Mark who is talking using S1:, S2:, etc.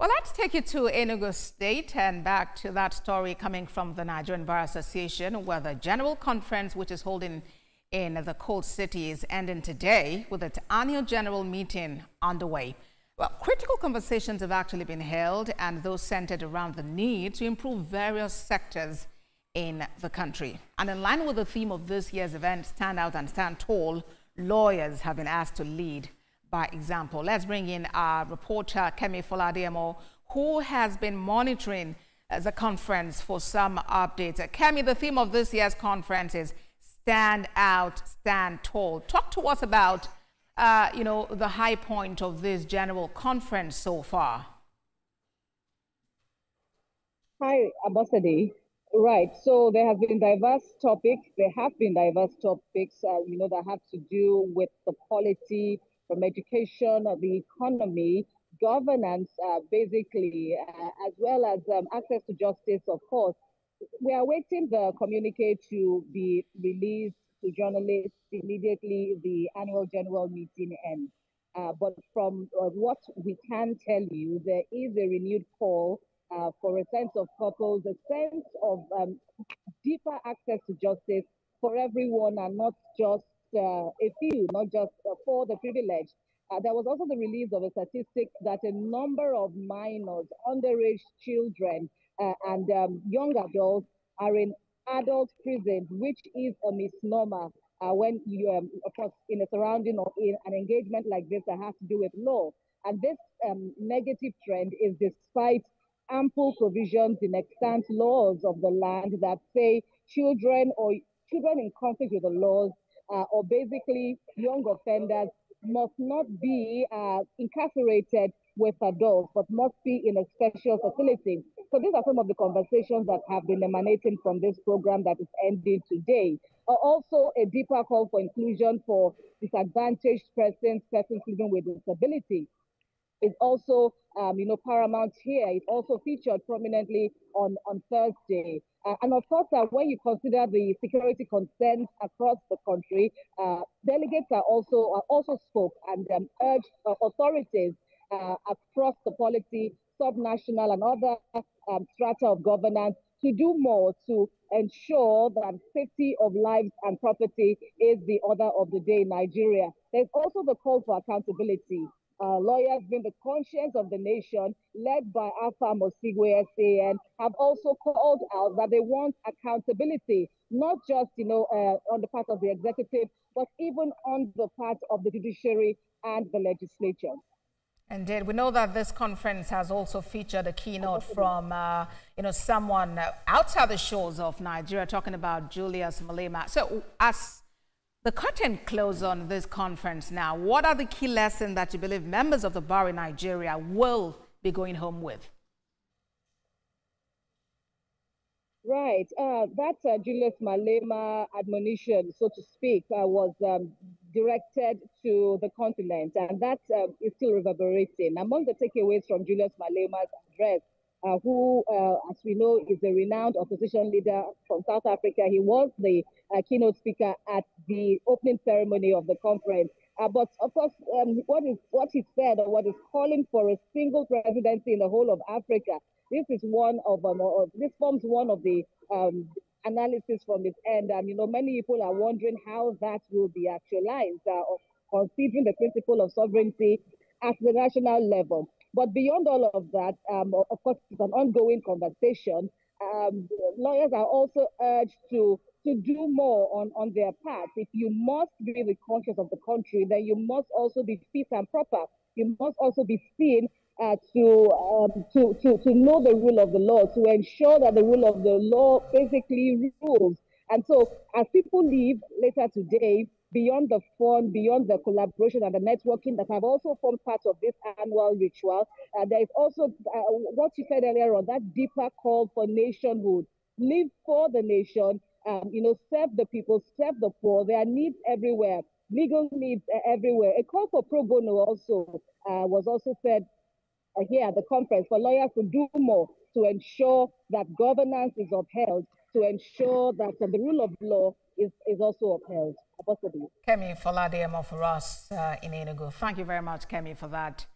S1: Well, let's take you to Enugu State and back to that story coming from the Nigerian Bar Association, where the General Conference, which is holding in the cold city, is ending today with its annual general meeting underway. Well, critical conversations have actually been held, and those centered around the need to improve various sectors in the country. And in line with the theme of this year's event, Stand Out and Stand Tall, lawyers have been asked to lead by example. Let's bring in our reporter, Kemi Foladiemo, who has been monitoring the conference for some updates. Kemi, the theme of this year's conference is Stand Out, Stand Tall. Talk to us about, the high point of this general conference so far.
S2: Hi, Ambassador. Right. So there have been diverse topics. There have been diverse topics, that have to do with the polity, from education, the economy, governance, basically, as well as access to justice, of course. We are waiting the communique to be released to journalists immediately the annual general meeting ends. But from what we can tell you, there is a renewed call for a sense of purpose, a sense of deeper access to justice for everyone and not just a few, not just for the privileged. There was also the release of a statistic that a number of minors, underage children, and young adults are in adult prisons, which is a misnomer when you, of course, in a surrounding or in an engagement like this that has to do with law. And this negative trend is despite ample provisions in extant laws of the land that say children in conflict with the laws or basically young offenders must not be incarcerated with adults, but must be in a special facility. So these are some of the conversations that have been emanating from this program that is ending today. Also, a deeper call for inclusion for disadvantaged persons living with disability is also, paramount here. It also featured prominently on Thursday. And of course, when you consider the security concerns across the country, delegates are also spoke and urged authorities across the polity, subnational and other strata of governance to do more to ensure that safety of lives and property is the order of the day in Nigeria. There's also the call for accountability. Lawyers being the conscience of the nation, led by Alpha Mosigwe SAN, have also called out that they want accountability, not just, on the part of the executive, but even on the part of the judiciary and the legislature.
S1: Indeed, we know that this conference has also featured a keynote from, someone outside the shores of Nigeria, talking about Julius Malema. So, as the curtain closes on this conference now, what are the key lessons that you believe members of the bar in Nigeria will be going home with?
S2: Right. That Julius Malema admonition, so to speak, was directed to the continent, and that is still reverberating. Among the takeaways from Julius Malema's address, who, as we know, is a renowned opposition leader from South Africa. He was the keynote speaker at the opening ceremony of the conference. But of course, what he said, or what is calling for a single presidency in the whole of Africa. This is one of this forms one of the analysis from his end, and many people are wondering how that will be actualized, considering the principle of sovereignty at the national level. But beyond all of that, of course, it's an ongoing conversation. Lawyers are also urged to do more on their part. If you must be the conscience of the country, then you must also be fit and proper. You must also be seen to know the rule of the law, to ensure that the rule of the law basically rules. And so, as people leave later today, beyond the fun, beyond the collaboration and the networking that have also formed part of this annual ritual, there is also what you said earlier on, that deeper call for nationhood. Live for the nation, serve the people, serve the poor. There are needs everywhere, legal needs everywhere. A call for pro bono also was also said here at the conference for lawyers to do more to ensure that governance is upheld, to ensure that the rule of law is also upheld.
S1: Kemi Foladiemo for us in Enugu. Thank you very much, Kemi, for that.